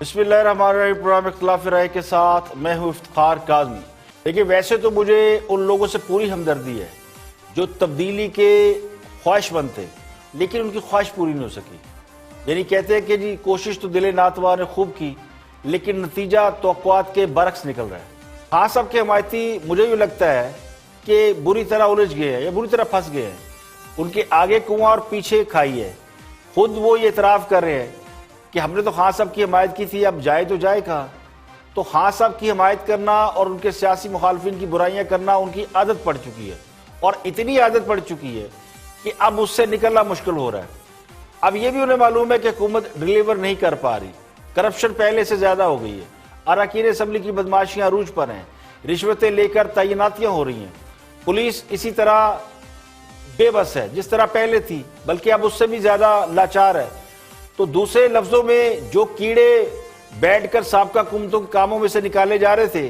بسم اللہ الرحمن الرحیم، پروگرام اختلاف رائے کے ساتھ میں ہوں افتخار کاظمی۔ دیکھیں، ویسے تو مجھے ان لوگوں سے پوری ہمدردی ہے جو تبدیلی کے خواہش مند تھے، لیکن ان کی خواہش پوری نہیں ہو سکی۔ یعنی کہتے ہیں کہ جی کوشش تو دل ناتواں نے خوب کی، لیکن نتیجہ توقعات کے برعکس نکل رہا ہے۔ خان صاحب کے حمایتی مجھے بھی لگتا ہے کہ بری طرح الجھ گئے ہیں یا بری طرح پھنس گئے ہیں۔ ان کے آگے کنواں اور پیچھے کھائی ہے۔ خود وہ یہ اعتراف کر رہے ہیں کہ ہم نے تو خان صاحب کی حمایت کی تھی، اب جائے تو جائے کہاں۔ تو خان صاحب کی حمایت کرنا اور ان کے سیاسی مخالفین کی برائیاں کرنا ان کی عادت پڑ چکی ہے، اور اتنی عادت پڑ چکی ہے کہ اب اس سے نکلنا مشکل ہو رہا ہے۔ اب یہ بھی انہیں معلوم ہے کہ حکومت ڈیلیور نہیں کر پا رہی، کرپشن پہلے سے زیادہ ہو گئی ہے، اراکین اسمبلی کی بدماشیاں عروج پر ہیں، رشوتیں لے کر تعیناتیاں ہو رہی ہیں، پولیس اسی طرح بے بس ہے جس طرح پہلے تھی، بلکہ اب اس سے بھی زیادہ لاچار ہے۔ تو دوسرے لفظوں میں جو کیڑے بیٹھ کر سابقہ حکومتوں کے کاموں میں سے نکالے جا رہے تھے،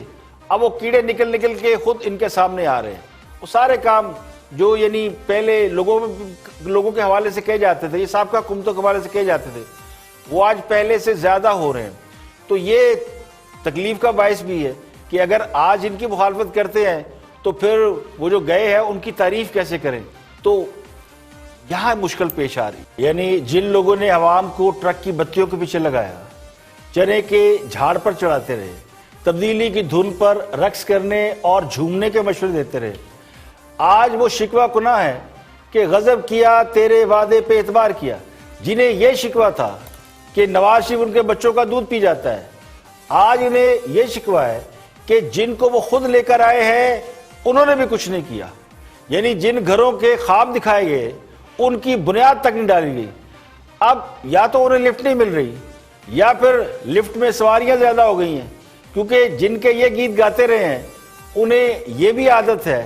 اب وہ کیڑے نکل نکل کے خود ان کے سامنے آ رہے ہیں۔ وہ سارے کام جو یعنی پہلے لوگوں کے حوالے سے کہے جاتے تھے، یہ سابقہ حکومتوں کے حوالے سے کہے جاتے تھے، وہ آج پہلے سے زیادہ ہو رہے ہیں۔ تو یہ تکلیف کا باعث بھی ہے کہ اگر آج ان کی مخالفت کرتے ہیں تو پھر وہ جو گئے ہیں ان کی تعریف کیسے کریں۔ تو یہاں مشکل پیش آ رہی، یعنی جن لوگوں نے عوام کو ٹرک کی بتیوں کے پیچھے لگایا، چنے کے جھاڑ پر چڑھاتے رہے، تبدیلی کی دھن پر رقص کرنے اور جھومنے کے مشورے دیتے رہے، آج وہ شکوہ کناں ہے کہ غضب کیا تیرے وعدے پہ اعتبار کیا۔ جنہیں یہ شکوہ تھا کہ نواز شریف ان کے بچوں کا دودھ پی جاتا ہے، آج انہیں یہ شکوہ ہے کہ جن کو وہ خود لے کر آئے ہیں انہوں نے بھی کچھ نہیں کیا۔ یعنی جن گھروں کے خواب دکھائے گئے ان کی بنیاد تک نہیں ڈالی گئی۔ اب یا تو انہیں لفٹ نہیں مل رہی، یا پھر لفٹ میں سواریاں زیادہ ہو گئی ہیں، کیونکہ جن کے یہ گیت گاتے رہے ہیں انہیں یہ بھی عادت ہے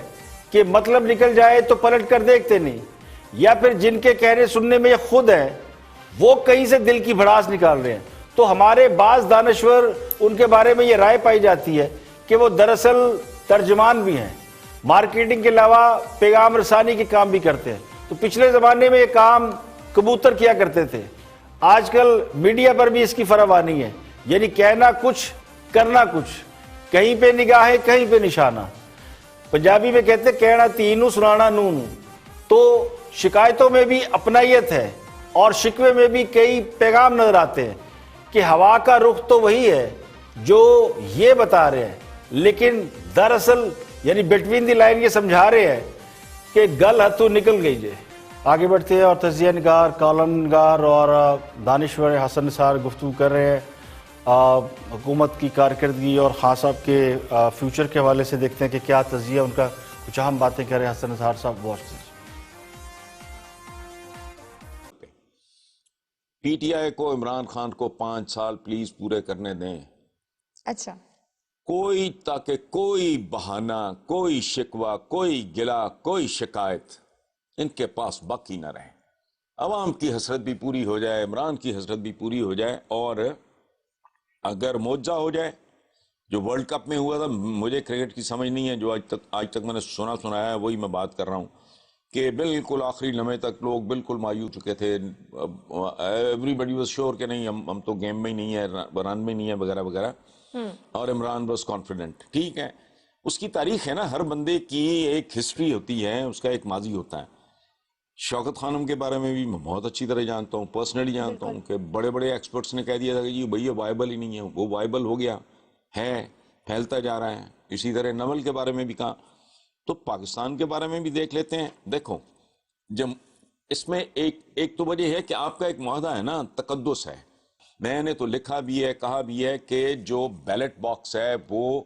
کہ مطلب نکل جائے تو پلٹ کر دیکھتے نہیں، یا پھر جن کے کہنے سننے میں یہ خود ہیں وہ کہیں سے دل کی بھڑاس نکال رہے ہیں۔ تو ہمارے بعض دانشور ان کے بارے میں یہ رائے پائی جاتی ہے کہ وہ دراصل ترجمان بھی ہیں، مارکیٹنگ کے علاوہ پیغام رسانی کے کام بھی کرتے ہیں۔ تو پچھلے زمانے میں یہ کام کبوتر کیا کرتے تھے، آج کل میڈیا پر بھی اس کی فراوانی ہے، یعنی کہنا کچھ کرنا کچھ، کہیں پہ نگاہیں کہیں پہ نشانہ۔ پنجابی میں کہتے ہیں کہنا تینوں سنانا نونو۔ تو شکایتوں میں بھی اپنائیت ہے اور شکوے میں بھی کئی پیغام نظر آتے ہیں کہ ہوا کا رخ تو وہی ہے جو یہ بتا رہے ہیں، لیکن دراصل یعنی بٹوین دی لائن یہ سمجھا رہے ہیں کہ گل ہتھوں نکل گئی جے۔ آگے بڑھتے ہیں اور تجزیہ نگار، کالم نگار اور دانشور حسن نثار گفتگو کر رہے ہیں حکومت کی کارکردگی اور خان صاحب کے فیوچر کے حوالے سے۔ دیکھتے ہیں کہ کیا تجزیہ ان کا، کچھ اہم باتیں کر رہے ہیں حسن نثار صاحب۔ واچ دیجیے۔ پی ٹی آئی کو عمران خان کو 5 سال پلیز پورے کرنے دیں۔ اچھا، تاکہ کوئی بہانہ، کوئی شکوہ، کوئی گلہ، کوئی شکایت ان کے پاس باقی نہ رہے۔ عوام کی حسرت بھی پوری ہو جائے، عمران کی حسرت بھی پوری ہو جائے، اور اگر معجزہ ہو جائے جو ورلڈ کپ میں ہوا تھا۔ مجھے کرکٹ کی سمجھ نہیں ہے، جو آج تک میں نے سنایا ہے وہی میں بات کر رہا ہوں کہ بالکل آخری لمحے تک لوگ بالکل مایوس چکے تھے۔ ایوری بڈی واز شیور کہ نہیں، ہم تو گیم میں ہی نہیں ہے، رن میں نہیں ہے، وغیرہ وغیرہ، اور عمران واز کانفیڈنٹ۔ ٹھیک ہے، اس کی تاریخ ہے نا، ہر بندے کی ایک ہسٹری ہوتی ہے، اس کا ایک ماضی ہوتا ہے۔ شوکت خانم کے بارے میں بھی میں بہت اچھی طرح جانتا ہوں، پرسنلی جانتا ہوں کہ بڑے بڑے ایکسپرٹس نے کہہ دیا تھا کہ جی بھئی یہ وائبل ہی نہیں ہے، وہ وائبل ہو گیا ہے، پھیلتا جا رہا ہے۔ اسی طرح نول کے بارے میں بھی کہا۔ تو پاکستان کے بارے میں بھی دیکھ لیتے ہیں۔ دیکھو، جب اس میں ایک تو وجہ ہے کہ آپ کا ایک معاہدہ ہے نا، تقدس ہے۔ میں نے تو لکھا بھی ہے، کہا بھی ہے کہ جو بیلٹ باکس ہے وہ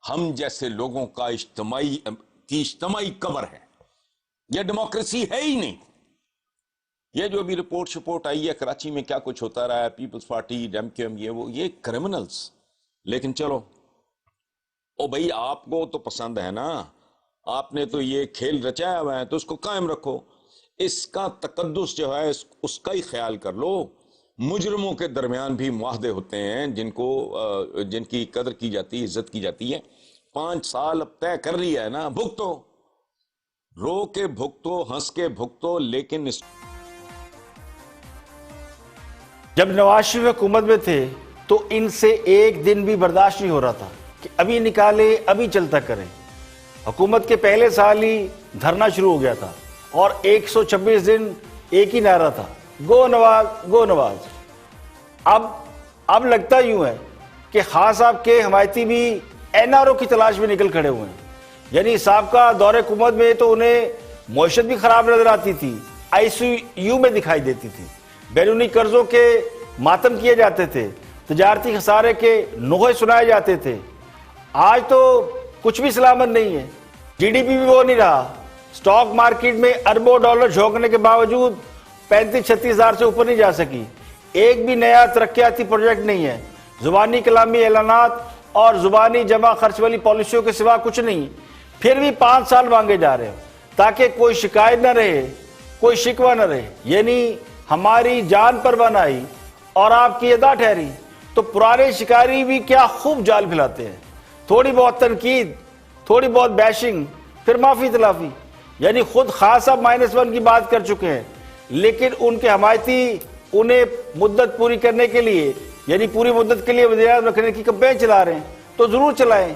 ہم جیسے لوگوں کا اجتماعی قبر ہے، یہ ڈیموکریسی ہے ہی نہیں۔ یہ جو ابھی رپورٹ آئی ہے کراچی میں کیا کچھ ہوتا رہا ہے، پیپلز پارٹی، ڈیم کیو ایم، یہ کرمنلز۔ لیکن چلو، او بھائی آپ کو تو پسند ہے نا، آپ نے تو یہ کھیل رچایا ہوا ہے تو اس کو قائم رکھو، اس کا تقدس جو ہے اس کا ہی خیال کر لو۔ مجرموں کے درمیان بھی معاہدے ہوتے ہیں جن کی قدر کی جاتی ہے، عزت کی جاتی ہے۔ 5 سال اب طے کر رہی ہے نا، بھگتو، رو کے بھگتو، ہنس کے بھگتو، لیکن جب نواز شریف حکومت میں تھے تو ان سے ایک دن بھی برداشت نہیں ہو رہا تھا کہ ابھی نکالے ابھی چلتا کریں. حکومت کے پہلے سال ہی دھرنا شروع ہو گیا تھا اور 126 دن ایک ہی نعرہ تھا, گو نواز گو نواز. اب لگتا یوں ہے کہ خان صاحب کے حمایتی بھی این آر او کی تلاش میں نکل کھڑے ہوئے ہیں. یعنی صاحب کا دور حکومت میں تو انہیں معیشت بھی خراب نظر آتی تھی, آئی سی یو میں دکھائی دیتی تھی, بیرونی قرضوں کے ماتم کیے جاتے تھے, تجارتی خسارے کے نوحے سنائے جاتے تھے. آج تو کچھ بھی سلامت نہیں ہے, جی ڈی پی بھی وہ نہیں رہا, سٹاک مارکیٹ میں اربوں ڈالر جھونکنے کے باوجود 35-36 ہزار سے اوپر نہیں جا سکی. ایک بھی نیا ترقیاتی پروجیکٹ نہیں ہے, زبانی کلامی اعلانات اور زبانی جمع خرچ والی پالیسیوں کے سوا کچھ نہیں. پھر بھی 5 سال مانگے جا رہے ہیں تاکہ کوئی شکایت نہ رہے, کوئی شکوہ نہ رہے. یعنی ہماری جان پرواہ آئی اور آپ کی ادا ٹھہری تو پرانے شکاری بھی کیا خوب جال پھیلاتے ہیں. تھوڑی بہت تنقید, تھوڑی بہت بیشنگ, پھر معافی تلافی. یعنی خود خان صاحب -1 کی بات کر چکے ہیں, لیکن ان کے حمایتی انہیں مدت پوری کرنے کے لیے, یعنی پوری مدت کے لیے وزیر اعظم رکھنے کی کمپین چلا رہے ہیں تو ضرور چلائیں.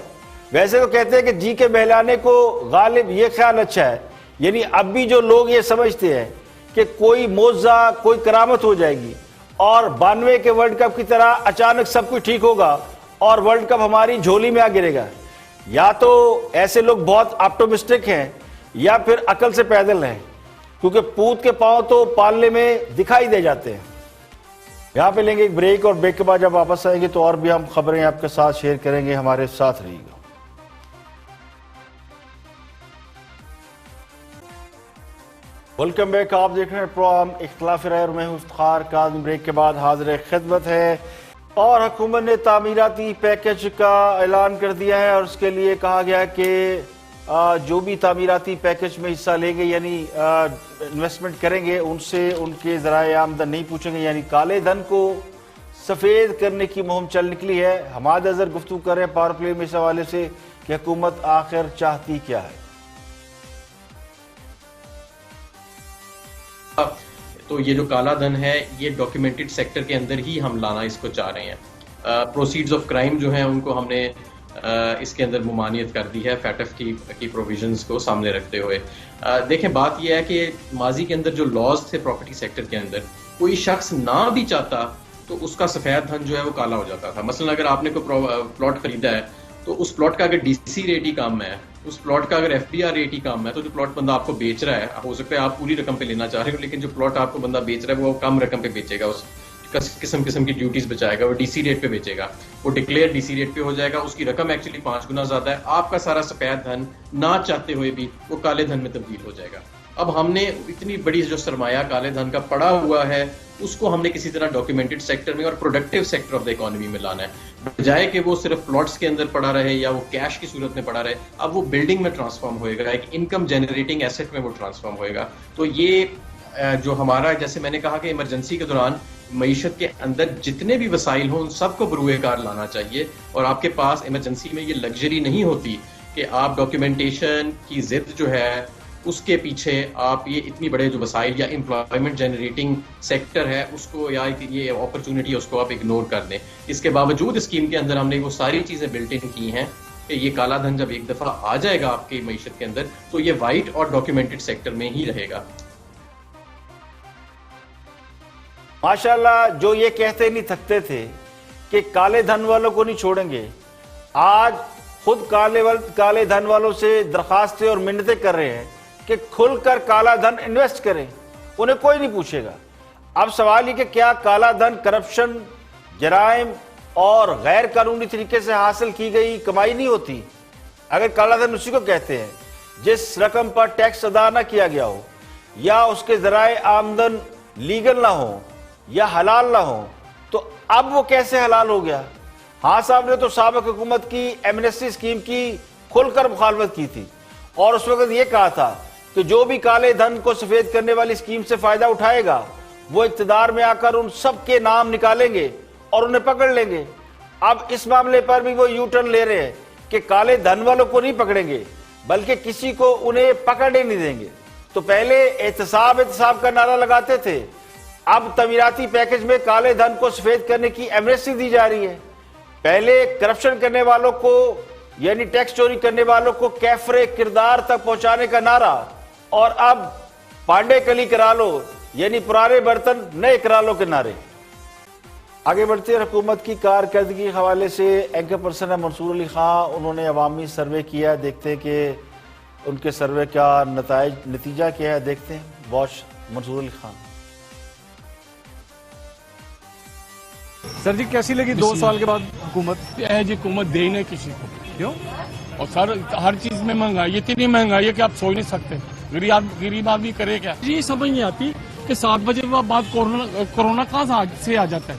ویسے تو کہتے ہیں کہ جی کے بہلانے کو غالب یہ خیال اچھا ہے. یعنی اب بھی جو لوگ یہ سمجھتے ہیں کہ کوئی معجزہ, کوئی کرامت ہو جائے گی اور 92 کے ورلڈ کپ کی طرح اچانک سب کچھ ٹھیک ہوگا اور ورلڈ کپ ہماری جھولی میں آ گرے گا, یا تو ایسے لوگ بہت آپٹومسٹک ہیں یا پھر عقل سے پیدل ہیں, کیونکہ پوت کے پاؤں تو پالنے میں دکھائی دے جاتے ہیں. یہاں پہ لیں گے ایک بریک, اور بریک کے بعد جب واپس آئیں گے تو اور بھی ہم خبریں آپ کے ساتھ شیئر کریں گے. ہمارے ساتھ رہیے گا. Welcome back. آپ دیکھ رہے ہیں پروگرام اختلاف رائے اور میں ہوں افتخار کاظمی. بریک کے بعد حاضر خدمت ہے, اور حکومت نے تعمیراتی پیکج کا اعلان کر دیا ہے اور اس کے لیے کہا گیا ہے کہ جو بھی تعمیراتی پیکج میں حصہ لیں گے, یعنی انویسٹمنٹ کریں گے, ان سے ان کے ذرائع آمدن نہیں پوچھیں گے. یعنی کالے دھن کو سفید کرنے کی مہم چل نکلی ہے. حماد اظہر گفتگو کر رہے ہیں پاور پلے میں اس حوالے سے کہ حکومت آخر چاہتی کیا ہے. تو یہ جو کالا دھن ہے یہ ڈاکیومنٹڈ سیکٹر کے اندر ہی ہم لانا اس کو چاہ رہے ہیں. پروسیڈز آف کرائم جو ہیں ان کو ہم نے اس کے اندر ممانعت کر دی ہے فیٹف کی پروویژنز کو سامنے رکھتے ہوئے. دیکھیں بات یہ ہے کہ ماضی کے اندر جو لاز تھے پراپرٹی سیکٹر کے اندر, کوئی شخص نہ بھی چاہتا تو اس کا سفید دھن جو ہے وہ کالا ہو جاتا تھا. مثلا اگر آپ نے کوئی پلاٹ خریدا ہے تو اس پلاٹ کا اگر ڈی سی ریٹ ہی کام ہے, اس پلاٹ کا اگر ایف بی آر ریٹ ہی کام ہے, تو جو پلاٹ بندہ آپ کو بیچ رہا ہے, ہو سکتا ہے آپ پوری رقم پہ لینا چاہ رہے ہو, لیکن جو پلاٹ آپ کو بندہ بیچ رہا ہے وہ کم رقم پہ بیچے گا, اس قسم کی ڈیوٹیز بچائے گا, وہ ڈی سی ریٹ پہ بیچے گا, وہ ڈکلیئر ڈی سی ریٹ پہ ہو جائے گا, اس کی رقم ایکچولی 5 گنا زیادہ ہے. آپ کا سارا سفید دھن نہ چاہتے ہوئے بھی وہ کالے دھن میں تبدیل ہو جائے گا. اب ہم نے اتنی بڑی جو سرمایہ کالے دھن کا پڑا ہوا ہے اس کو ہم نے کسی طرح ڈاکیومنٹڈ سیکٹر میں اور productive sector of the economy میں لانا ہے, بجائے کہ وہ صرف پلاٹس کے اندر پڑا رہے یا وہ کیش کی صورت میں پڑا رہے. اب وہ بلڈنگ میں ٹرانسفارم ہوئے گا, ایک انکم جنریٹنگ ایسٹ میں وہ ٹرانسفارم ہوئے گا. تو یہ جو ہمارا, جیسے میں نے کہا کہ ایمرجنسی کے دوران معیشت کے اندر جتنے بھی وسائل ہوں ان سب کو بروئے کار لانا چاہیے, اور آپ کے پاس ایمرجنسی میں یہ لگژری نہیں ہوتی کہ آپ ڈاکیومنٹیشن کی ضد جو ہے اس کے پیچھے آپ یہ اتنی بڑے جو وسائل یا امپلائمنٹ جنریٹنگ سیکٹر ہے اس کو, یا یہ اپرچونٹی ہے اس کو آپ اگنور کر دیں. اس کے باوجود اسکیم کے اندر ہم نے وہ ساری چیزیں بلٹ ان کی ہیں کہ یہ کالا دھن جب ایک دفعہ آ جائے گا آپ کی معیشت کے اندر تو یہ وائٹ اور ڈاکیومنٹڈ سیکٹر میں ہی رہے گا. ماشاءاللہ جو یہ کہتے نہیں تھکتے تھے کہ کالے دھن والوں کو نہیں چھوڑیں گے, آج خود کالے دھن والوں سے درخواستیں اور منتیں کر رہے ہیں کہ کھل کر کالا دھن انویسٹ کریں, انہیں کوئی نہیں پوچھے گا. اب سوال یہ کہ کیا کالا دھن کرپشن, جرائم اور غیر قانونی طریقے سے حاصل کی گئی کمائی نہیں ہوتی؟ اگر کالا دھن اسی کو کہتے ہیں جس رقم پر ٹیکس ادا نہ کیا گیا ہو, یا اس کے ذرائع آمدن لیگل نہ ہو یا حلال نہ ہو, تو اب وہ کیسے حلال ہو گیا؟ ہاں صاحب نے تو سابق حکومت کی ایمنسٹی اسکیم کی کھل کر مخالفت کی تھی, اور اس وقت یہ کہا تھا کہ جو بھی کالے دھن کو سفید کرنے والی اسکیم سے فائدہ اٹھائے گا وہ اقتدار میں آ کر ان سب کے نام نکالیں گے اور انہیں پکڑ لیں گے. اب اس معاملے پر بھی وہ یو ٹرن لے رہے ہیں کہ کالے دھن والوں کو نہیں پکڑیں گے بلکہ کسی کو انہیں پکڑ ہی نہیں دیں گے. تو پہلے احتساب کا نعرہ لگاتے تھے, اب تعمیراتی پیکج میں کالے دھن کو سفید کرنے کی ایمنسٹی دی جا رہی ہے. پہلے کرپشن کرنے والوں کو یعنی ٹیکس چوری کرنے والوں کو کیفر کردار تک پہنچانے کا نعرہ, اور اب پانڈے کلی کرا لو یعنی پرانے برتن نئے کرا لو کے نعرے. آگے بڑھتے ہیں. حکومت کی کارکردگی کے حوالے سے اینکر پرسن ہے منصور علی خان. انہوں نے عوامی سروے کیا, دیکھتے ہیں کہ ان کے سروے کا نتیجہ کیا ہے. دیکھتے ہیں. واچ منصور علی خان. سر جی کیسی لگی 2 سال کے بعد حکومت؟ جی حکومت دے ہی نہیں کسی کو. کیوں؟ اور سر ہر چیز میں مہنگائی, اتنی مہنگائی ہے کہ آپ سوچ نہیں سکتے. غریب آدمی کرے کیا؟ یہ سمجھ نہیں آتی کہ 7 بجے بعد کورونا کہاں سے آ جاتا ہے.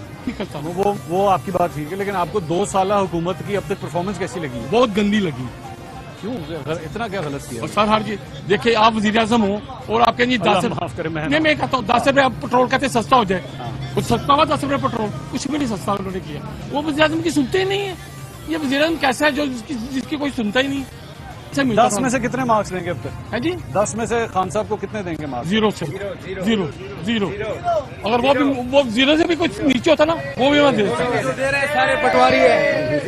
وہ آپ کی بات ٹھیک ہے, لیکن آپ کو 2 سالہ حکومت کی اب تک پرفارمنس کیسی لگی؟ بہت گندی لگی. کیوں اتنا کیا غلط کیا؟ اور سر ہر چیز دیکھیے, آپ وزیر اعظم ہو اور آپ کہیں 10 معاف کریں, نہیں میں کہتا ہوں 10 روپے پٹرول کہتے سستا ہو جائے. کچھ سستا ہوا 10 روپے پٹرول, کچھ بھی نہیں سستا انہوں نے کیا. وہ وزیر اعظم کی سنتے ہی نہیں ہے. یہ وزیر اعظم کیسا ہے جو جس کی کوئی سنتا ہی نہیں. 10 میں سے کتنے مارکس لیں گے اب تک؟ ہے جی 10 میں سے خان صاحب کو کتنے دیں گے مارکس؟ 0 سے 0. اگر وہ 0 سے بھی کچھ نیچے ہوتا نا وہ بھی میں دے دیتا. سارے پٹواری ہے.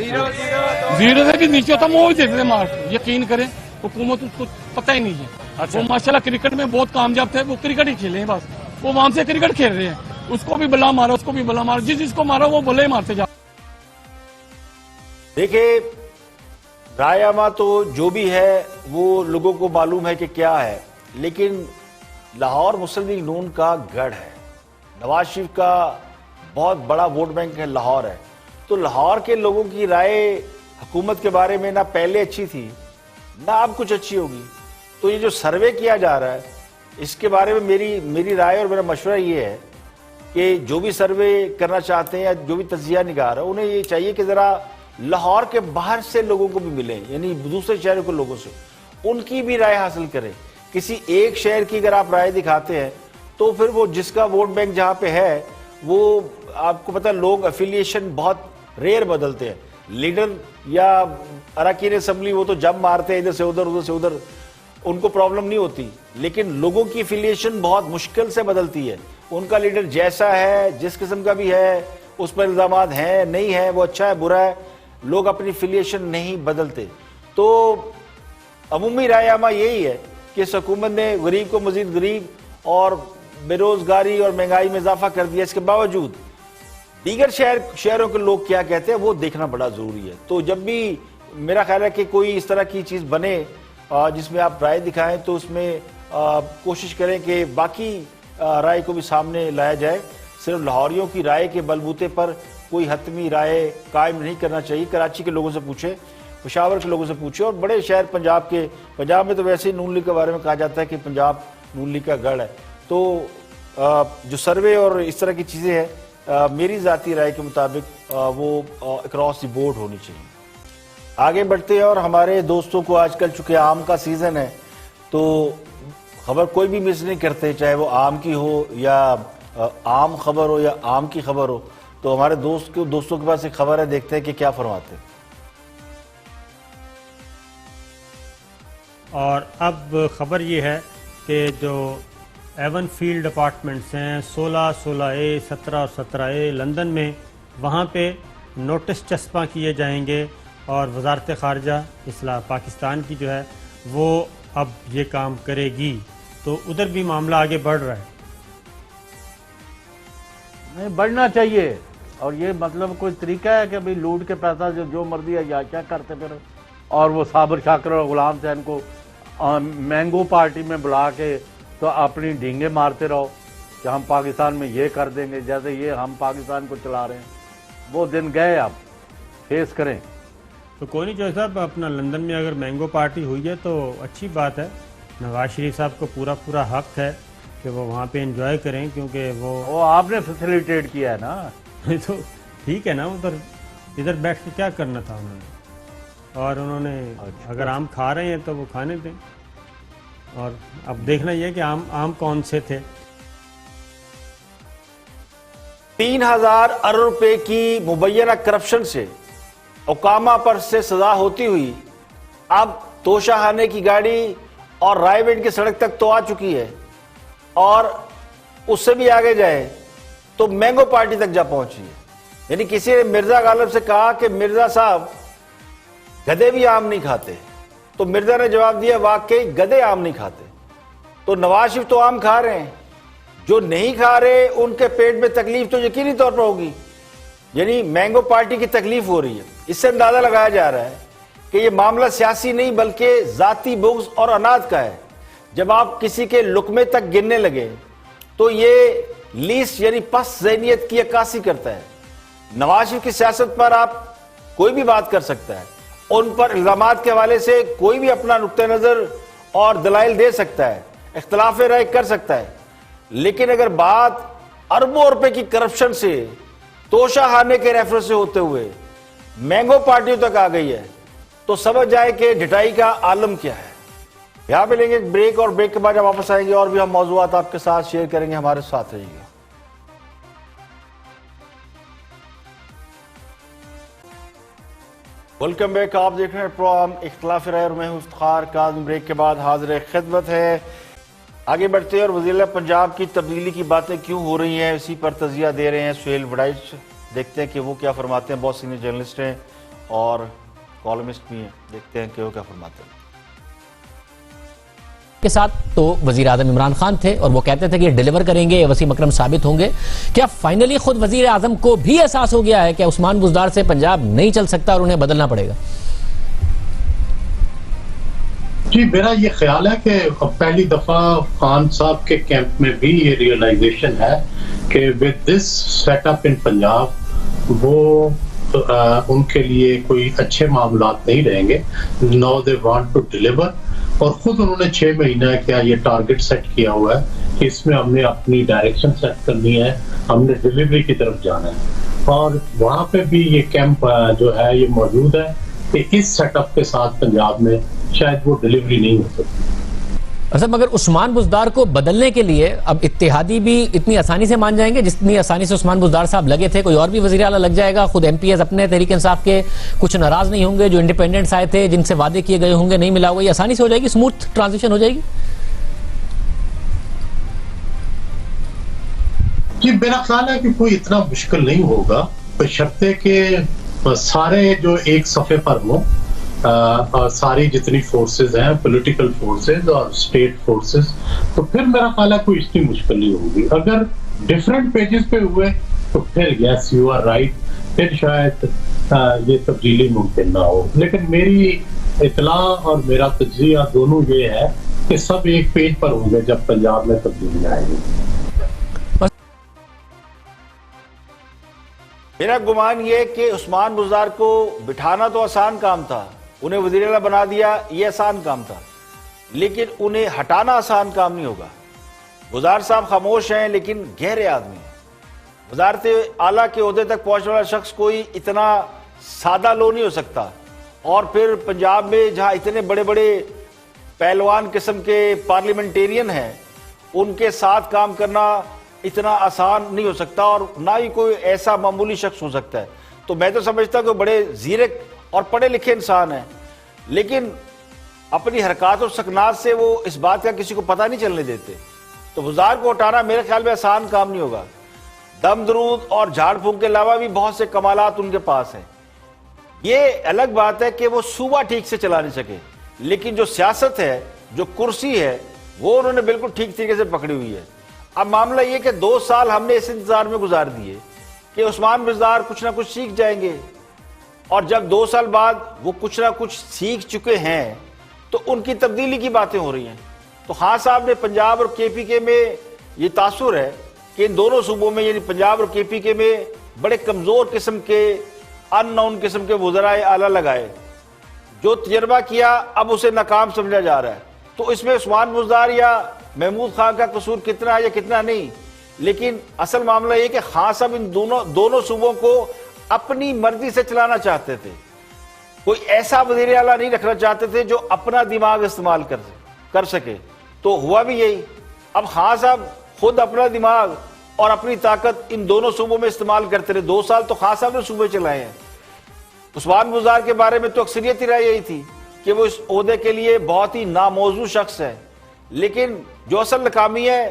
0 سے بھی نیچے ہوتا وہ بھی دے دیتے مارک. یقین کریں حکومت اس کو پتہ ہی نہیں ہے. وہ ماشاءاللہ کرکٹ میں بہت کامیاب تھے, وہ کرکٹ ہی کھیلے ہیں بس. وہ وہاں سے کرکٹ کھیل رہے ہیں, اس کو بھی بلا مارا, اس کو بھی بلا مارا, جس کو مارا وہ بلے ہی مارتے جا. دیکھیں رائے عامہ تو جو بھی ہے وہ لوگوں کو معلوم ہے کہ کیا ہے, لیکن لاہور مسلم لیگ نون کا گڑھ ہے. نواز شریف کا بہت بڑا ووٹ بینک ہے, لاہور ہے. تو لاہور کے لوگوں کی رائے حکومت کے بارے میں نہ پہلے اچھی تھی نہ اب کچھ اچھی ہوگی. تو یہ جو سروے کیا جا رہا ہے اس کے بارے میں میری رائے اور میرا مشورہ یہ ہے کہ جو بھی سروے کرنا چاہتے ہیں یا جو بھی تجزیہ نگار ہے انہیں یہ چاہیے کہ ذرا لاہور کے باہر سے لوگوں کو بھی ملیں, یعنی دوسرے شہروں کے لوگوں سے ان کی بھی رائے حاصل کریں. کسی ایک شہر کی اگر آپ رائے دکھاتے ہیں تو پھر وہ جس کا ووٹ بینک جہاں پہ ہے وہ آپ کو پتہ لوگ افیلیشن بہت ریئر بدلتے ہیں. لیڈر یا اراکین اسمبلی وہ تو جب مارتے ہیں ادھر سے ادھر, ان کو پرابلم نہیں ہوتی, لیکن لوگوں کی افیلیشن بہت مشکل سے بدلتی ہے. ان کا لیڈر جیسا ہے جس قسم کا بھی ہے اس پر الزامات ہیں نہیں ہیں, وہ اچھا ہے برا ہے, لوگ اپنی افیلیشن نہیں بدلتے. تو عمومی رائے عامہ یہی ہے کہ اس حکومت نے غریب کو مزید غریب اور بے روزگاری اور مہنگائی میں اضافہ کر دیا. اس کے باوجود دیگر شہروں کے لوگ کیا کہتے ہیں وہ دیکھنا بڑا ضروری ہے. تو جب بھی میرا خیال ہے کہ کوئی اس طرح کی چیز بنے جس میں آپ رائے دکھائیں تو اس میں کوشش کریں کہ باقی رائے کو بھی سامنے لایا جائے. صرف لاہوریوں کی رائے کے بلبوتے پر کوئی حتمی رائے قائم نہیں کرنا چاہیے. کراچی کے لوگوں سے پوچھیں, پشاور کے لوگوں سے پوچھیں, اور بڑے شہر پنجاب میں تو ویسے ہی نون لیگ کے بارے میں کہا جاتا ہے کہ پنجاب نون لیگ کا گڑھ ہے. تو جو سروے اور اس طرح کی چیزیں ہیں میری ذاتی رائے کے مطابق وہ اکراس دی بورڈ ہونی چاہیے. آگے بڑھتے ہیں اور ہمارے دوستوں کو آج کل چونکہ آم کا سیزن ہے تو خبر کوئی بھی مس نہیں کرتے, چاہے وہ آم کی ہو یا عام خبر ہو یا آم کی خبر ہو. تو ہمارے دوستوں کے پاس ایک خبر ہے, دیکھتے ہیں کہ کیا فرماتے ہیں. اور اب خبر یہ ہے کہ جو ایون فیلڈ اپارٹمنٹس ہیں 16A 17 اور 17A لندن میں, وہاں پہ نوٹس چسپاں کیے جائیں گے اور وزارت خارجہ اصلاح پاکستان کی جو ہے وہ اب یہ کام کرے گی. تو ادھر بھی معاملہ آگے بڑھ رہا ہے. نہیں بڑھنا چاہیے, اور یہ مطلب کوئی طریقہ ہے کہ بھئی لوٹ کے پیسہ جو مرضی ہے یا کیا کرتے پھر. اور وہ صابر شاکر اور غلام حسین کو مینگو پارٹی میں بلا کے تو اپنی ڈھینگے مارتے رہو کہ ہم پاکستان میں یہ کر دیں گے, جیسے یہ ہم پاکستان کو چلا رہے ہیں. وہ دن گئے, اب فیس کریں. تو کوئی نہیں جو صاحب اپنا لندن میں اگر مینگو پارٹی ہوئی ہے تو اچھی بات ہے. نواز شریف صاحب کو پورا حق ہے کہ وہ وہاں پہ انجوائے کریں, کیونکہ وہ آپ نے فیسیلیٹیٹ کیا ہے نا. تو ٹھیک ہے نا, ادھر بیٹھ کے کیا کرنا تھا انہوں نے, اور انہوں نے اگر آم کھا رہے ہیں تو وہ کھانے دیں. اور اب دیکھنا یہ کہ آم کون سے تھے. 3000 ارب روپے کی مبینہ کرپشن سے اوکاما پر سے سزا ہوتی ہوئی اب توشاخانے کی گاڑی اور رائے بینٹ کی سڑک تک تو آ چکی ہے, اور اس سے بھی آگے جائے تو مینگو پارٹی تک جا پہنچی ہے. یعنی کسی نے مرزا غالب سے کہا کہ مرزا صاحب گدھے بھی آم نہیں کھاتے, تو مرزا نے جواب دیا واقعی گدھے آم نہیں کھاتے. تو نواز شریف تو آم کھا رہے ہیں, جو نہیں کھا رہے ان کے پیٹ میں تکلیف تو یقینی طور پر ہوگی. یعنی مینگو پارٹی کی تکلیف ہو رہی ہے. اس سے اندازہ لگایا جا رہا ہے کہ یہ معاملہ سیاسی نہیں بلکہ ذاتی بغض اور اناد کا ہے. جب آپ کسی کے لقمے تک گننے لگے تو یہ لیسٹ یعنی پس ذہنیت کی عکاسی کرتا ہے. نواز شریف کی سیاست پر آپ کوئی بھی بات کر سکتا ہے, ان پر الزامات کے حوالے سے کوئی بھی اپنا نقطہ نظر اور دلائل دے سکتا ہے, اختلاف رائے کر سکتا ہے, لیکن اگر بات اربوں روپے کی کرپشن سے توشہ خانے کے ریفرنس سے ہوتے ہوئے مینگو پارٹیوں تک آ گئی ہے تو سمجھ جائے کہ ڈٹائی کا عالم کیا ہے. یہاں پہ لیں گے ایک بریک, اور بریک کے بعد جب واپس آئیں گے اور بھی ہم موضوعات آپ کے ساتھ شیئر کریں گے. ہمارے ساتھ رہیے گا. Welcome back. آپ دیکھ رہے ہیں پروگرام اختلاف رائے اور میں ہوں افتخار کاظم. بریک کے بعد حاضر خدمت ہے. آگے بڑھتے ہیں اور وزیر اعلیٰ پنجاب کی تبدیلی کی باتیں کیوں ہو رہی ہیں اسی پر تجزیہ دے رہے ہیں سہیل وڈائچ. دیکھتے ہیں کہ وہ کیا فرماتے ہیں. بہت سینئر جرنلسٹ ہیں اور کالمسٹ بھی ہیں, دیکھتے ہیں کہ وہ کیا فرماتے ہیں. کے ساتھ تو وزیر اعظم عمران خان تھے اور وہ کہتے تھے کہ یہ ڈیلیور کریں گے, وسیم اکرم ثابت ہوں گے. کیا فائنلی خود وزیر اعظم کو بھی احساس ہو گیا ہے کہ عثمان بزدار سے پنجاب نہیں چل سکتا اور انہیں بدلنا پڑے گا؟ جی, میرا یہ خیال ہے کہ پہلی دفعہ خان صاحب کے کیمپ میں بھی یہ ریئلائزیشن ہے کہ with this set up in Punjab وہ ان کے لیے کوئی اچھے معاملات نہیں رہیں گے. Now they want to deliver. اور خود انہوں نے 6 مہینہ کیا یہ ٹارگٹ سیٹ کیا ہوا ہے کہ اس میں ہم نے اپنی ڈائریکشن سیٹ کرنی ہے, ہم نے ڈیلیوری کی طرف جانا ہے. اور وہاں پہ بھی یہ کیمپ جو ہے یہ موجود ہے کہ اس سیٹ اپ کے ساتھ پنجاب میں شاید وہ ڈیلیوری نہیں ہو سکتی. اصل مگر عثمان بزدار کو بدلنے کے لیے اب اتحادی بھی اتنی آسانی سے مان جائیں گے جتنی آسانی سے عثمان بزدار صاحب لگے تھے؟ کوئی اور بھی وزیر اعلیٰ لگ جائے گا؟ خود ایم پی ایز اپنے تحریک انصاف کے کچھ ناراض نہیں ہوں گے؟ جو انڈیپینڈنٹس آئے تھے جن سے وعدے کیے گئے ہوں گے نہیں ملا ہوگا, یہ آسانی سے ہو جائے گی, اسموتھ ٹرانزیشن ہو جائے گی؟ جی, میرا خیال ہے کہ کوئی اتنا مشکل نہیں ہوگا, بشرطے کہ سارے جو ایک صفحے پر ہوں, ساری جتنی فورسز ہیں, پولیٹیکل فورسز اور اسٹیٹ فورسز, تو پھر میرا خیال ہے کوئی اتنی مشکل نہیں ہوگی. اگر ڈفرینٹ پیجز پہ ہوئے تو پھر یس یو آر رائٹ, پھر شاید یہ تبدیلی ممکن نہ ہو. لیکن میری اطلاع اور میرا تجزیہ دونوں یہ ہے کہ سب ایک پیج پر ہوں گے جب پنجاب میں تبدیلی آئے گی. میرا گمان یہ کہ عثمان بزدار کو بٹھانا تو آسان کام تھا, انہیں وزیر اعلیٰ بنا دیا یہ آسان کام تھا, لیکن انہیں ہٹانا آسان کام نہیں ہوگا. بزدار صاحب خاموش ہیں لیکن گہرے آدمی ہیں. وزارت اعلیٰ کے عہدے تک پہنچنے والا شخص کوئی اتنا سادہ لو نہیں ہو سکتا, اور پھر پنجاب میں جہاں اتنے بڑے بڑے پہلوان قسم کے پارلیمنٹیرین ہیں ان کے ساتھ کام کرنا اتنا آسان نہیں ہو سکتا, اور نہ ہی کوئی ایسا معمولی شخص ہو سکتا ہے. تو میں تو سمجھتا ہوں کہ بڑے زیرک اور پڑھے لکھے انسان ہیں, لیکن اپنی حرکات اور سکنات سے وہ اس بات کا کسی کو پتہ نہیں چلنے دیتے. تو بزدار کو ہٹانا میرے خیال میں آسان کام نہیں ہوگا. دم درود اور جھاڑ پھونک کے علاوہ بھی بہت سے کمالات ان کے پاس ہیں. یہ الگ بات ہے کہ وہ صوبہ ٹھیک سے چلا نہیں سکے, لیکن جو سیاست ہے, جو کرسی ہے, وہ انہوں نے بالکل ٹھیک طریقے سے پکڑی ہوئی ہے. اب معاملہ یہ کہ 2 سال ہم نے اس انتظار میں گزار دیے کہ عثمان بزدار کچھ نہ کچھ سیکھ جائیں گے, اور جب 2 سال بعد وہ کچھ نہ کچھ سیکھ چکے ہیں تو ان کی تبدیلی کی باتیں ہو رہی ہیں. تو خان صاحب نے پنجاب اور کے پی کے میں یہ تاثر ہے کہ ان دونوں صوبوں میں یعنی پنجاب اور کے پی کے میں بڑے کمزور قسم کے ان نون قسم کے وزرائے اعلیٰ لگائے. جو تجربہ کیا اب اسے ناکام سمجھا جا رہا ہے. تو اس میں عثمان بزدار یا محمود خان کا قصور کتنا ہے یا کتنا نہیں, لیکن اصل معاملہ یہ کہ خان صاحب ان دونوں صوبوں کو اپنی مرضی سے چلانا چاہتے تھے. کوئی ایسا وزیر اعلیٰ نہیں رکھنا چاہتے تھے جو اپنا دماغ استعمال کر سکے. تو ہوا بھی یہی. اب خان صاحب خود اپنا دماغ اور اپنی طاقت ان دونوں صوبوں میں استعمال کرتے رہے. 2 سال تو خان صاحب نے صوبے چلائے ہیں. عثمان بزدار کے بارے میں تو اکثریتی رائے یہی تھی کہ وہ اس عہدے کے لیے بہت ہی ناموزوں شخص ہے, لیکن جو اصل ناکامی ہے,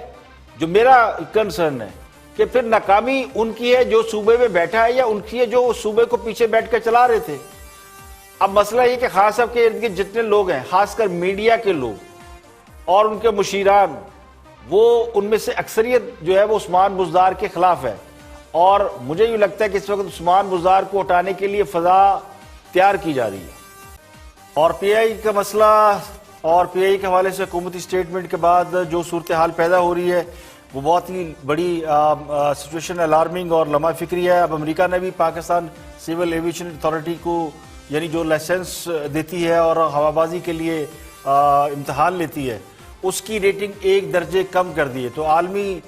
جو میرا کنسرن ہے, کہ پھر ناکامی ان کی ہے جو صوبے میں بیٹھا ہے یا ان کی ہے جو اس صوبے کو پیچھے بیٹھ کر چلا رہے تھے؟ اب مسئلہ یہ کہ خان صاحب کے ارد گرد جتنے لوگ ہیں، خاص کر میڈیا کے لوگ اور ان کے مشیران، وہ ان میں سے اکثریت جو ہے وہ عثمان بزدار کے خلاف ہے، اور مجھے یہ لگتا ہے کہ اس وقت عثمان بزدار کو ہٹانے کے لیے فضا تیار کی جا رہی ہے۔ اور پی آئی کا مسئلہ اور پی آئی کے حوالے سے حکومتی سٹیٹمنٹ کے بعد جو صورتحال پیدا ہو رہی ہے وہ بہت ہی بڑی سچویشن الارمنگ اور لمحہ فکری ہے۔ اب امریکہ نے بھی پاکستان سول ایویشن اتھارٹی کو، یعنی جو لائسنس دیتی ہے اور ہوابازی کے لیے امتحان لیتی ہے، اس کی ریٹنگ 1 درجے کم کر دی ہے۔ تو عالمی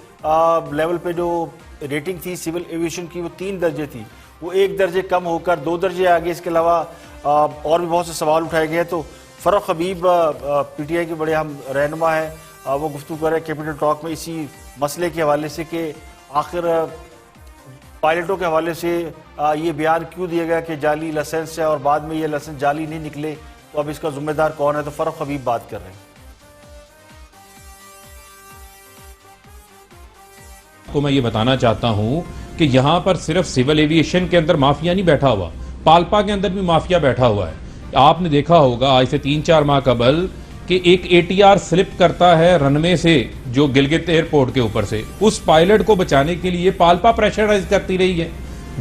لیول پہ جو ریٹنگ تھی سول ایویشن کی وہ 3 درجے تھی، وہ 1 درجے کم ہو کر 2 درجے آگے۔ اس کے علاوہ اور بھی بہت سے سوال اٹھائے گئے ہیں۔ تو فروخ حبیب پی ٹی آئی کے بڑے اہم رہنما ہیں، وہ گفتگو کر رہے ہیں کیپٹل ٹاک میں اسی مسئلے کے حوالے سے کہ آخر پائلٹوں کے حوالے سے یہ بیان کیوں دیا گیا کہ جعلی لائسنس ہے اور بعد میں یہ لائسنس جعلی نہیں نکلے، تو اب اس کا ذمہ دار کون ہے؟ تو فروخ حبیب بات کر رہے ہیں۔ کو میں یہ بتانا چاہتا ہوں کہ یہاں پر صرف سول ایویشن کے اندر مافیا نہیں بیٹھا ہوا، پالپا کے اندر بھی مافیا بیٹھا ہوا ہے۔ آپ نے دیکھا ہوگا آج سے 3-4 ماہ قبل کہ ایک اے ٹی آر سلپ کرتا ہے رنوے سے جو گلگت ایئرپورٹ کے اوپر سے، اس پائلٹ کو بچانے کے لیے پالپا پریشرائز کرتی رہی ہے،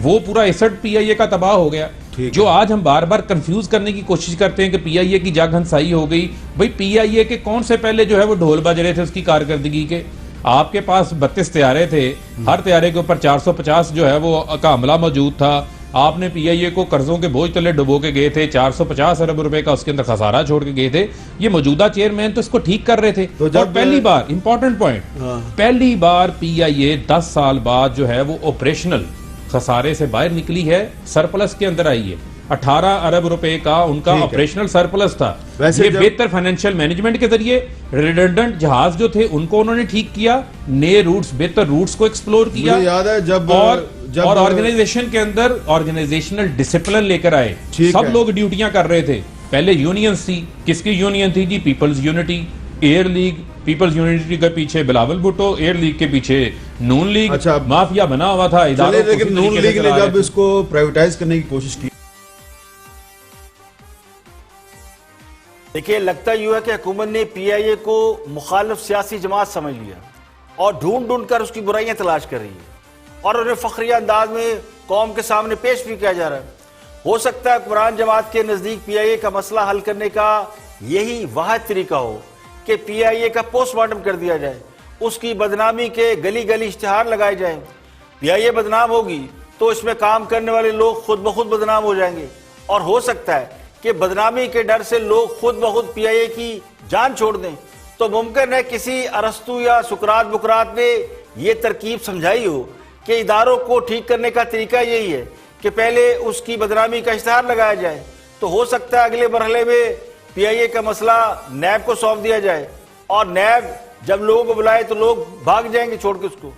وہ پورا ایسٹ پی آئی اے کا تباہ ہو گیا۔ جو آج ہم بار بار کنفیوز کرنے کی کوشش کرتے ہیں کہ پی آئی اے کی جگ ہنسائی ہو گئی، بھئی پی آئی اے کے کون سے پہلے جو ہے وہ ڈھول بج رہے تھے اس کی کارکردگی کے؟ آپ کے پاس 32 طیارے تھے، ہر طیارے کے اوپر 450 جو ہے وہ کا عملہ موجود تھا۔ آپ نے پی آئی اے کو قرضوں کے بوجھ تلے ڈبو کے گئے تھے، 450 ارب روپے کا اس کے اندر خسارہ چھوڑ کے گئے تھے۔ یہ موجودہ چیئرمین تو اس کو ٹھیک کر رہے تھے، اور پہلی بار امپورٹنٹ پوائنٹ، پہلی بار پی آئی اے 10 سال بعد جو ہے وہ آپریشنل خسارے سے باہر نکلی ہے، سرپلس کے اندر آئی ہے۔ 18 ارب روپے کا ان کا آپریشنل سرپلس تھا۔ یہ بہتر فائنینشیل مینجمنٹ کے ذریعے ریڈنڈنٹ جہاز جو تھے ان کو انہوں نے ٹھیک کیا، نئے روٹس، بہتر روٹس کو ایکسپلور کیا، یاد ہے جب اور آرگنائزیشن کے اندر آرگنائزیشنل ڈسپلن لے کر آئے۔ سب لوگ ڈیوٹیاں کر رہے تھے۔ پہلے یونینز تھی، کس کی یونین تھی جی؟ People's unity air league, people's unity کے پیچھے بلاول بھٹو، ایئر لیگ کے پیچھے نون لیگ، مافیا بنا ہوا تھا اداروں کو۔ لیکن نون لیگ نے جب اس کو پرائیویٹائز کرنے کی کوشش کی، دیکھیے لگتا یوں ہے کہ حکومت نے پی آئی اے کو مخالف سیاسی جماعت سمجھ لیا اور ڈھونڈ ڈھونڈ کر اس کی برائیاں تلاش کر رہی ہے، اور انہیں فخریہ انداز میں قوم کے سامنے پیش بھی کیا جا رہا ہے۔ ہو سکتا ہے حکمران جماعت کے نزدیک پی آئی اے کا مسئلہ حل کرنے کا یہی واحد طریقہ ہو کہ پی آئی اے کا پوسٹ مارٹم کر دیا جائے، اس کی بدنامی کے گلی گلی اشتہار لگائے جائیں۔ پی آئی اے بدنام ہوگی تو اس میں کام کرنے والے لوگ خود بخود بدنام ہو جائیں گے، اور ہو سکتا ہے کہ بدنامی کے ڈر سے لوگ خود بخود پی آئی اے کی جان چھوڑ دیں۔ تو ممکن ہے کسی ارسطو یا سقراط بکرات نے یہ ترکیب سمجھائی ہو کہ اداروں کو ٹھیک کرنے کا طریقہ یہی ہے کہ پہلے اس کی بدنامی کا اشتہار لگایا جائے۔ تو ہو سکتا ہے اگلے مرحلے میں پی آئی اے کا مسئلہ نیب کو سونپ دیا جائے، اور نیب جب لوگوں کو بلائے تو لوگ بھاگ جائیں گے چھوڑ کے اس کو۔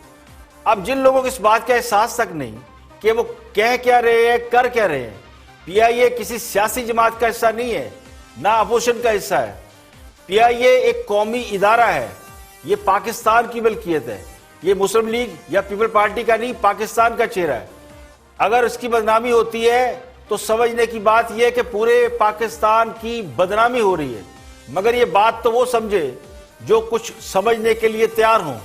اب جن لوگوں کو اس بات کا احساس تک نہیں کہ وہ کہہ کیا رہے ہیں، کر کیا رہے ہیں، پی آئی اے کسی سیاسی جماعت کا حصہ نہیں ہے، نہ اپوزیشن کا حصہ ہے۔ پی آئی اے ایک قومی ادارہ ہے، یہ پاکستان کی ملکیت ہے، یہ مسلم لیگ یا پیپل پارٹی کا نہیں، پاکستان کا چہرہ ہے۔ اگر اس کی بدنامی ہوتی ہے تو سمجھنے کی بات یہ ہے کہ پورے پاکستان کی بدنامی ہو رہی ہے، مگر یہ بات تو وہ سمجھے جو کچھ سمجھنے کے لیے تیار ہوں۔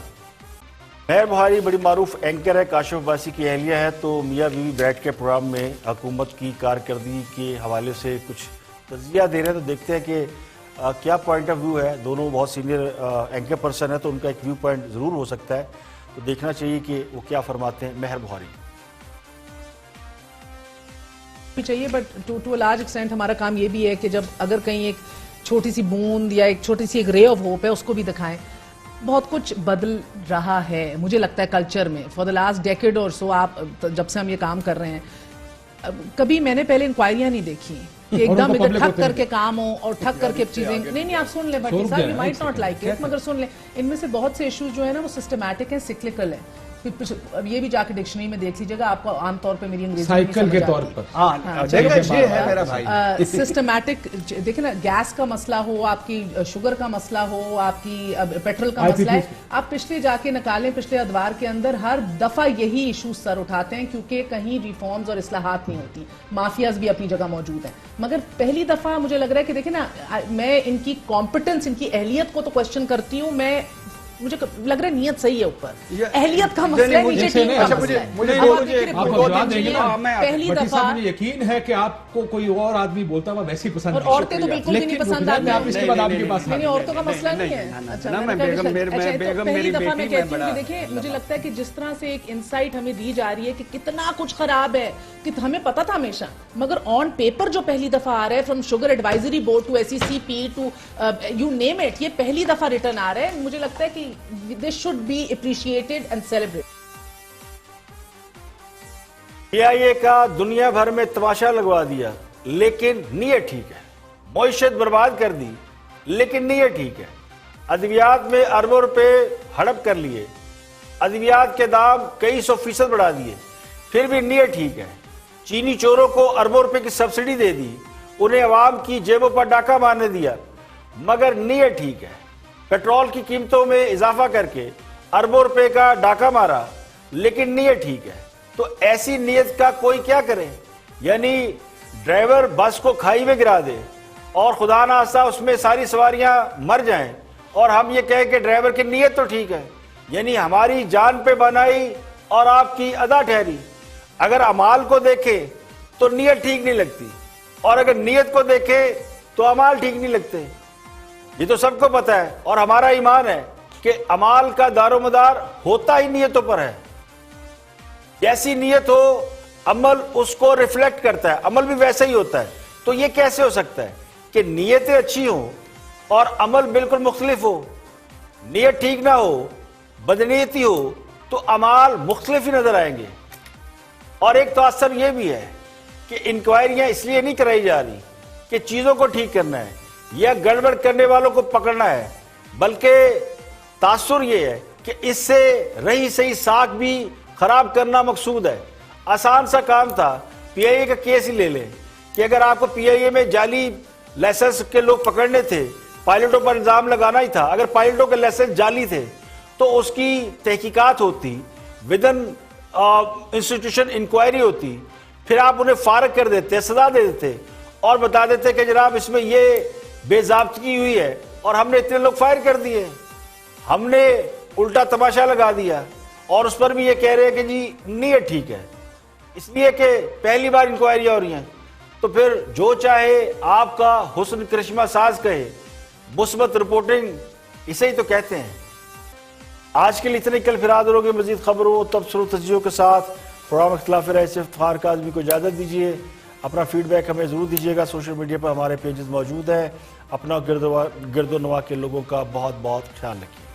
مہر بہاری بڑی معروف اینکر ہے، کاشف عباسی کی اہلیہ ہے، تو میاں بیوی بیٹھ کے پروگرام میں حکومت کی کارکردگی کے حوالے سے کچھ تجزیہ دے رہے ہیں، تو دیکھتے ہیں کہ کیا پوائنٹ آف ویو ہے۔ دونوں بہت سینئر اینکر پرسن ہے تو ان کا ایک ویو پوائنٹ ضرور ہو سکتا ہے، تو دیکھنا چاہیے کہ وہ کیا فرماتے ہیں۔ مہر بہاری چاہیے، بٹ ٹو لارج ایکسٹینٹ ہمارا کام یہ بھی ہے کہ جب اگر کہیں ایک چھوٹی سی بوند یا ایک چھوٹی سی ایک رے آف ہوپ ہے اس کو بھی دکھائیں۔ بہت کچھ بدل رہا ہے مجھے لگتا ہے کلچر میں فار دا لاسٹ ڈیکیڈ اور سو۔ آپ جب سے ہم یہ کام کر رہے ہیں، کبھی میں نے پہلے انکوائریاں نہیں دیکھی کہ ایک دم ادھر ٹھک کر کے کام ہو اور ٹھک کر کے چیزیں نہیں آپ سن لیں بھٹی صاحب، you might not like it, مگر سن لیں ان میں سے بہت سے ایشوز جو ہے نا وہ سسٹمیٹک ہیں، سکلکل ہیں۔ اب یہ بھی جا کے ڈکشنری میں دیکھ لیجیے گا, آپ کو عام طور پہ میری انگریزی سائیکل کے طور پر سسٹمیٹک دیکھیں نا, گیس کا مسئلہ ہو, آپ کی شوگر کا مسئلہ ہو, آپ کی پیٹرول کا مسئلہ ہے, آپ پچھلے جا کے نکالیں پچھلے ادوار کے اندر ہر دفعہ یہی ایشوز سر اٹھاتے ہیں, کیونکہ کہیں ریفارمز اور اصلاحات نہیں ہوتی, مافیاز بھی اپنی جگہ موجود ہیں. مگر پہلی دفعہ مجھے لگ رہا ہے کہ دیکھیں نا, میں ان کی کمپٹنس, ان کی اہلیت کو تو کوشچن کرتی ہوں, میں مجھے لگ رہا ہے نیت صحیح ہے, اوپر اہلیت کا مسئلہ ہے, نیچے ٹیم کا مسئلہ ہے. پہلی دفعہ مجھے یقین ہے کہ آپ کو کوئی اور آدمی بولتا ہوا ویسے ہی پسند اور عورتیں تو بالکل بھی نہیں پسند آتی ہیں. اس کے بعد آپ کے پاس نہیں, عورتوں کا مسئلہ نہیں ہے. اچھا, پہلی دفعہ میں کہتی ہوں کہ دیکھیں مجھے لگتا ہے کہ جس طرح سے ایک انسائٹ ہمیں دی جا رہی ہے کہ کتنا کچھ خراب ہے, کہ ہمیں پتا تھا ہمیشہ, مگر آن پیپر جو پہلی دفعہ آ رہا ہے, from sugar advisory board to SECP to you name it, یہ پہلی دفعہ ریٹرن آ رہا ہے. مجھے لگتا ہے کہ this should be appreciated and celebrated. PIA کا دنیا بھر میں تماشا لگوا دیا, لیکن نیت ٹھیک ہے. معیشت برباد کر دی, لیکن نیت ٹھیک ہے. ادویات میں اربوں روپے ہڑپ کر لیے, ادویات کے دام کئی 100% بڑھا دیے, پھر بھی نیت ٹھیک ہے. چینی چوروں کو اربوں روپے کی سبسڈی دے دی, انہیں عوام کی جیبوں پر ڈاکہ مارنے دیا, مگر نیت ٹھیک ہے. پیٹرول کی قیمتوں میں اضافہ کر کے اربوں روپے کا ڈاکہ مارا, لیکن نیت ٹھیک ہے. تو ایسی نیت کا کوئی کیا کرے, یعنی ڈرائیور بس کو کھائی میں گرا دے اور خدا نخواستہ اس میں ساری سواریاں مر جائیں, اور ہم یہ کہیں کہ ڈرائیور کی نیت تو ٹھیک ہے, یعنی ہماری جان پہ بنائی اور آپ کی ادا ٹھہری. اگر اعمال کو دیکھے تو نیت ٹھیک نہیں لگتی, اور اگر نیت کو دیکھے تو اعمال ٹھیک نہیں لگتے. یہ تو سب کو پتا ہے, اور ہمارا ایمان ہے کہ اعمال کا دار و مدار ہوتا ہی نیتوں پر ہے. جیسی نیت ہو عمل اس کو ریفلیکٹ کرتا ہے, عمل بھی ویسا ہی ہوتا ہے. تو یہ کیسے ہو سکتا ہے کہ نیتیں اچھی ہوں اور عمل بالکل مختلف ہو؟ نیت ٹھیک نہ ہو, بدنیتی ہو, تو اعمال مختلف ہی نظر آئیں گے. اور ایک تاثر یہ بھی ہے کہ انکوائریاں اس لیے نہیں کرائی جا رہی کہ چیزوں کو ٹھیک کرنا ہے یا گڑبڑ کرنے والوں کو پکڑنا ہے, بلکہ تاثر یہ ہے کہ اس سے رہی صحیح ساکھ بھی خراب کرنا مقصود ہے. آسان سا کام تھا, PIA کا کیس ہی لے لیں کہ اگر آپ کو PIA میں جعلی لائسنس کے لوگ پکڑنے تھے, پائلٹوں پر الزام لگانا ہی تھا. اگر پائلٹوں کے لائسنس جعلی تھے تو اس کی تحقیقات ہوتی, ودن انسٹیٹیوشن انکوائری ہوتی, پھر آپ انہیں فارغ کر دیتے, سزا دے دیتے اور بتا دیتے کہ جناب اس میں یہ بے ضابطگی ہوئی ہے اور ہم نے اتنے لوگ فائر کر دیے. ہم نے الٹا تماشا لگا دیا اور اس پر بھی یہ کہہ رہے ہیں کہ جی نیت ٹھیک ہے, اس لیے کہ پہلی بار انکوائریاں ہو رہی ہیں. تو پھر جو چاہے آپ کا حسن کرشمہ ساز کہے, مثبت رپورٹنگ اسے ہی تو کہتے ہیں. آج کے لیے اتنے, کل پھر حاضر ہوگے مزید خبروں تبصروں تجزیوں کے ساتھ. پروگرام اختلاف رائے سے افتخار کاظمی کو اجازت دیجیے. اپنا فیڈ بیک ہمیں ضرور دیجیے گا, سوشل میڈیا پر ہمارے پیجز موجود ہیں. اپنا گرد و نواح کے لوگوں کا بہت بہت خیال رکھیے.